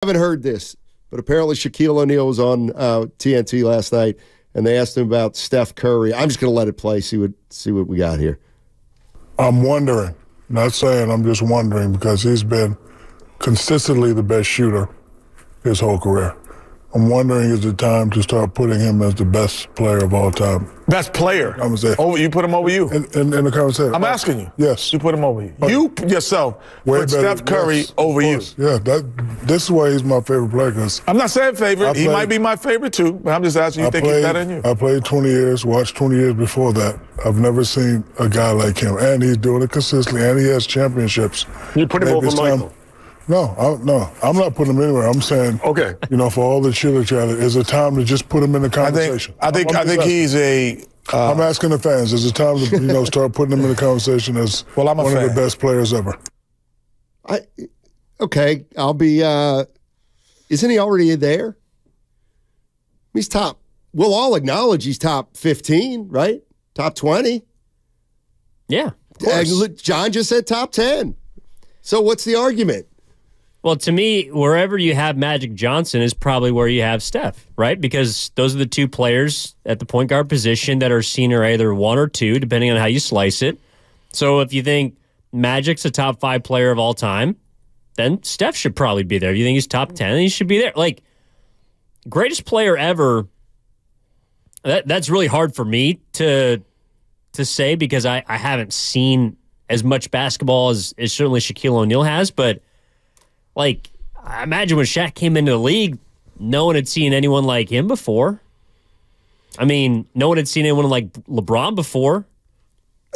haven't heard this, but apparently Shaquille O'Neal was on TNT last night, and they asked him about Steph Curry. I'm just going to let it play, see what we got here. I'm wondering, not saying, I'm just wondering, because he's been consistently the best shooter his whole career. I'm wondering, is it time to start putting him as the best player of all time? Best player? Oh, you put him over you? In the conversation. I'm asking you. Yes. You put him over you. You yourself put Steph Curry over you. Yeah, this is why he's my favorite player. Cause I'm not saying favorite. He might be my favorite too, but I'm just asking you, think he's better than you? I played 20 years, watched 20 years before that. I've never seen a guy like him. And he's doing it consistently, and he has championships. You put him over Michael? No, I'm not putting him anywhere. I'm saying, okay, for all the chitter-chatter, is it time to just put him in the conversation? I think he's a... I'm asking the fans, is it time to start putting him in the conversation as one of the best players ever? Okay, I'll be... isn't he already there? He's top... We'll all acknowledge he's top 15, right? Top 20? Yeah, of course. John just said top 10. So what's the argument? Well, to me, wherever you have Magic Johnson is probably where you have Steph, right? Because those are the two players at the point guard position that are senior either one or two, depending on how you slice it. So if you think Magic's a top 5 player of all time, then Steph should probably be there. If you think he's top 10, he should be there. Like, greatest player ever, that's really hard for me to say because I haven't seen as much basketball as certainly Shaquille O'Neal has, but like, I imagine when Shaq came into the league, no one had seen anyone like him before. I mean, no one had seen anyone like LeBron before.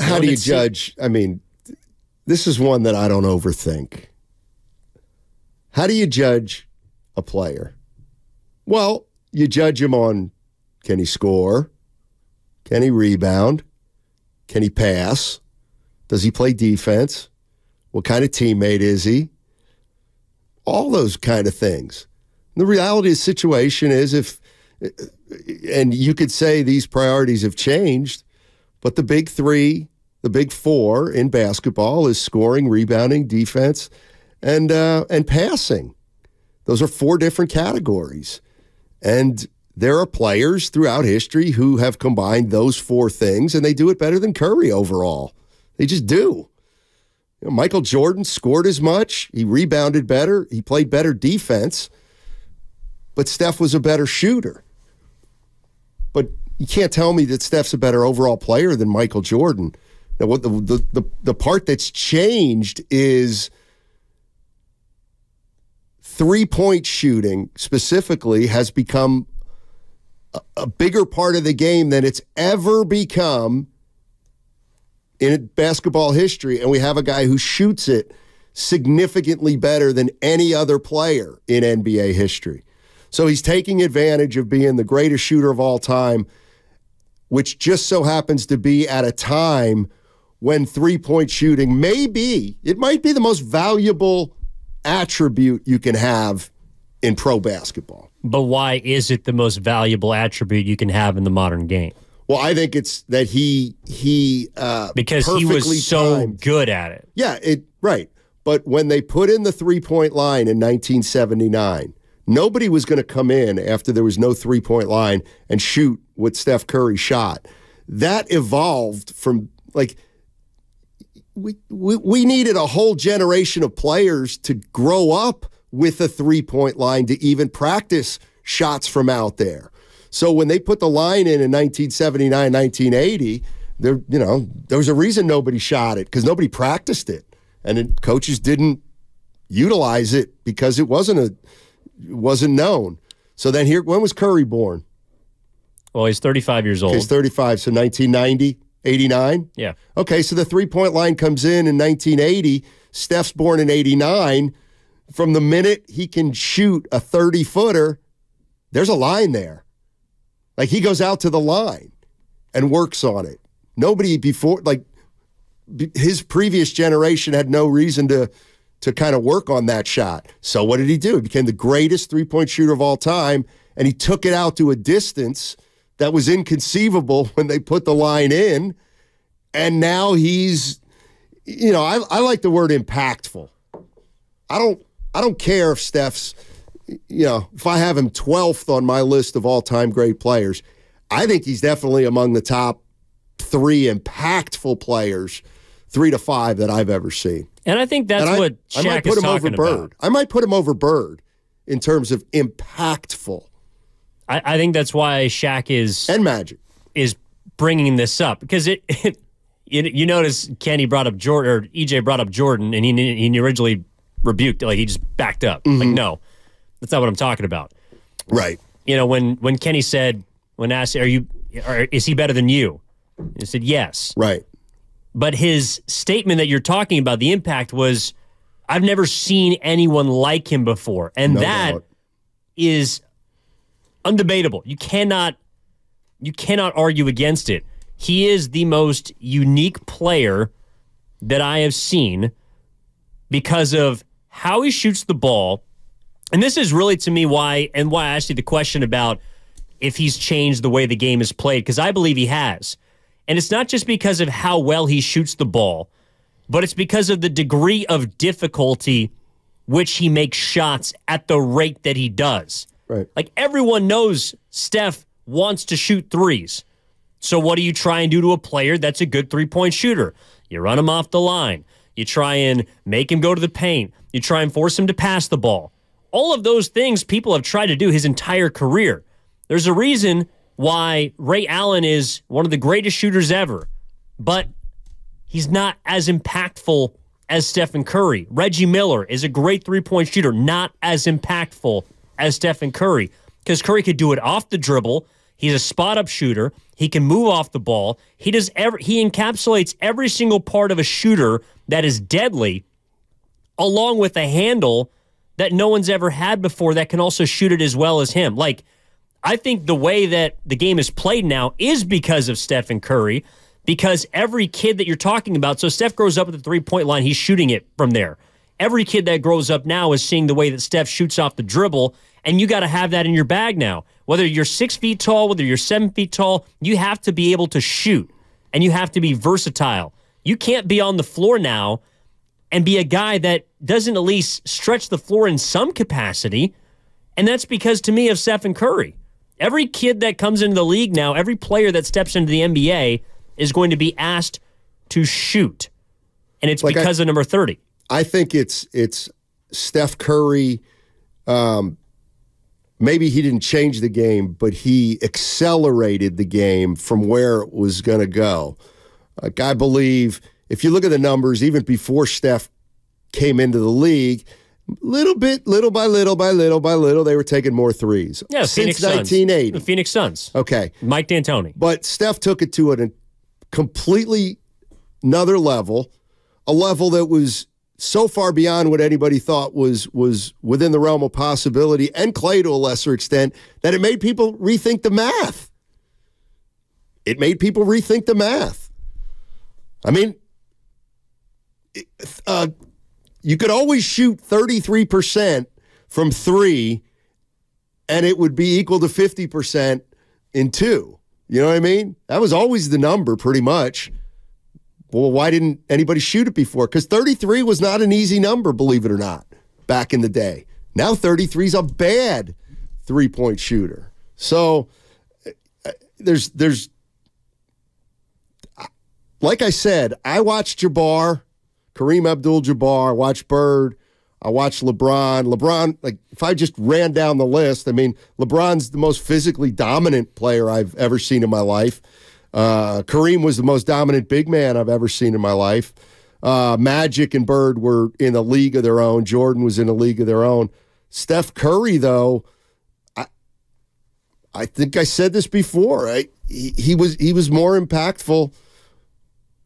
How do you judge? I mean, this is one that I don't overthink. How do you judge a player? Well, you judge him on, can he score? Can he rebound? Can he pass? Does he play defense? What kind of teammate is he? All those kind of things. The reality of the situation is and you could say these priorities have changed, but the big three, the big four in basketball is scoring, rebounding, defense, and passing. Those are 4 different categories. And there are players throughout history who have combined those 4 things, and they do it better than Curry overall. They just do. Michael Jordan scored as much. He rebounded better. He played better defense. But Steph was a better shooter. But you can't tell me that Steph's a better overall player than Michael Jordan. Now, what the part that's changed is three-point shooting specifically has become a bigger part of the game than it's ever become in basketball history, and we have a guy who shoots it significantly better than any other player in NBA history. So he's taking advantage of being the greatest shooter of all time, which just so happens to be at a time when three-point shooting might be the most valuable attribute you can have in pro basketball. But why is it the most valuable attribute you can have in the modern game? Well, I think it's that he because he was so good at it. Yeah, right. But when they put in the three-point line in 1979, nobody was going to come in after there was no three-point line and shoot what Steph Curry shot. That evolved from, like, we needed a whole generation of players to grow up with a three-point line to even practice shots from out there. So when they put the line in 1979, 1980, there was a reason nobody shot it because nobody practiced it, and coaches didn't utilize it because it wasn't known. So then when was Curry born? Well, he's 35 years old. Okay, he's 35, so 1990, 89? Yeah. Okay, so the three-point line comes in 1980. Steph's born in 89. From the minute he can shoot a 30-footer, there's a line there. Like, he goes out to the line and works on it. Nobody before, like, his previous generation had no reason to kind of work on that shot. So what did he do? He became the greatest three-point shooter of all time, and he took it out to a distance that was inconceivable when they put the line in. And now he's, I like the word impactful. I don't care if Steph's if I have him 12th on my list of all-time great players, I think he's definitely among the top 3 impactful players, 3 to 5 that I've ever seen. And I think that's what Shaq is talking about. I might put him over Bird in terms of impactful. I think that's why Shaq and Magic is bringing this up, because you notice Kenny brought up Jordan, or EJ brought up Jordan, and he originally rebuked, like he just backed up. Like, no, that's not what I'm talking about. Right. When Kenny said, when asked, is he better than you? He said yes. Right. But his statement that you're talking about, the impact, was, I've never seen anyone like him before. And that is undebatable. You cannot argue against it. He is the most unique player that I have seen because of how he shoots the ball. And this is really, to me, why I asked you the question about if he's changed the way the game is played, because I believe he has. And it's not just because of how well he shoots the ball, but it's because of the degree of difficulty which he makes shots at the rate that he does. Right. Like, everyone knows Steph wants to shoot threes. So what do you try and do to a player that's a good three-point shooter? You run him off the line. You try and make him go to the paint. You try and force him to pass the ball. All of those things people have tried to do his entire career. There's a reason why Ray Allen is one of the greatest shooters ever, but he's not as impactful as Stephen Curry. Reggie Miller is a great three-point shooter, not as impactful as Stephen Curry, because Curry could do it off the dribble. He's a spot-up shooter. He can move off the ball. He encapsulates every single part of a shooter that is deadly, along with a handle that no one's ever had before that can also shoot it as well as him. Like, I think the way that the game is played now is because of Stephen Curry, because every kid that you're talking about, so Steph grows up at the three-point line, he's shooting it from there. Every kid that grows up now is seeing the way that Steph shoots off the dribble, and you got to have that in your bag now. Whether you're 6 feet tall, whether you're 7 feet tall, you have to be able to shoot, and you have to be versatile. You can't be on the floor now and be a guy that doesn't at least stretch the floor in some capacity, and that's because, to me, of Stephen Curry. Every kid that comes into the league now, every player that steps into the NBA is going to be asked to shoot, and it's because of number 30. I think it's Steph Curry. Maybe he didn't change the game, but he accelerated the game from where it was going to go. Like, I believe if you look at the numbers, even before Steph came into the league, little by little, they were taking more threes. Yeah, since Phoenix 1980. Suns. The Phoenix Suns. Okay. Mike D'Antoni. But Steph took it to a completely another level, a level that was so far beyond what anybody thought was within the realm of possibility, and Clay to a lesser extent, that it made people rethink the math. I mean, you could always shoot 33% from 3, and it would be equal to 50% in 2. You know what I mean? That was always the number, pretty much. Well, why didn't anybody shoot it before? Because 33 was not an easy number, believe it or not, back in the day. Now 33 is a bad three-point shooter. So there's like I said, I watched Jabbar, Kareem Abdul-Jabbar, I watched Bird, I watched LeBron. LeBron, like, if I just ran down the list, I mean, LeBron's the most physically dominant player I've ever seen in my life. Kareem was the most dominant big man I've ever seen in my life. Magic and Bird were in a league of their own. Jordan was in a league of their own. Steph Curry, though, I think I said this before. He was more impactful,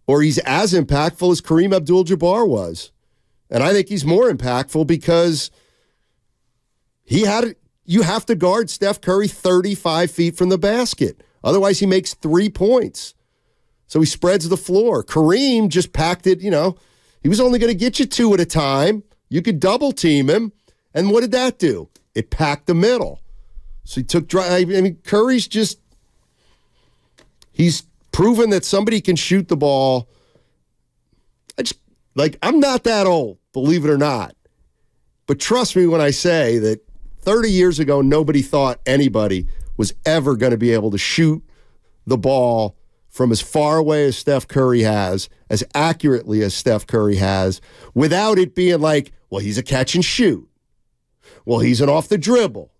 or he's as impactful as Kareem Abdul-Jabbar was. And I think he's more impactful because you have to guard Steph Curry 35 feet from the basket. Otherwise, he makes 3 points. So he spreads the floor. Kareem just packed it, he was only going to get you 2 at a time. You could double team him. And what did that do? It packed the middle. So he took, Curry's he's proven that somebody can shoot the ball. I'm not that old, believe it or not. But trust me when I say that 30 years ago, nobody thought anybody was ever going to be able to shoot the ball from as far away as Steph Curry has, as accurately as Steph Curry has, without it being like, well, he's a catch and shoot. Well, he's an off the dribble.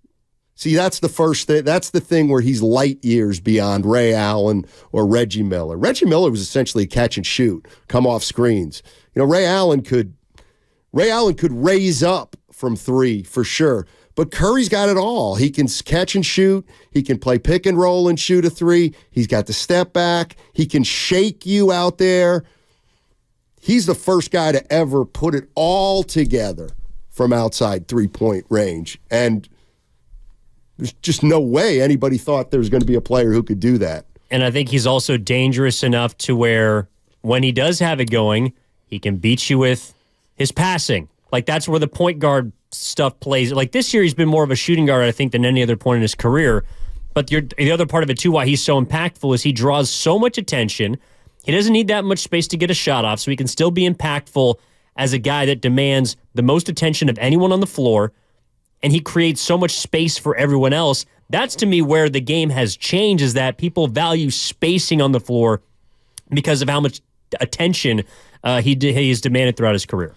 See, that's the first thing. That's the thing where he's light years beyond Ray Allen or Reggie Miller. Reggie Miller was essentially catch and shoot, come off screens. You know, Ray Allen could raise up from three for sure. But Curry's got it all. He can catch and shoot. He can play pick and roll and shoot a three. He's got the step back. He can shake you out there. He's the first guy to ever put it all together from outside three-point range. And there's just no way anybody thought there was going to be a player who could do that. And I think he's also dangerous enough to where when he does have it going, he can beat you with his passing. Like, that's where the point guard stuff plays. Like, this year he's been more of a shooting guard, I think, than any other point in his career. But the other part of it, too, why he's so impactful is he draws so much attention. He doesn't need that much space to get a shot off, so he can still be impactful as a guy that demands the most attention of anyone on the floor, and he creates so much space for everyone else. That's, to me, where the game has changed, is that people value spacing on the floor because of how much attention he has demanded throughout his career.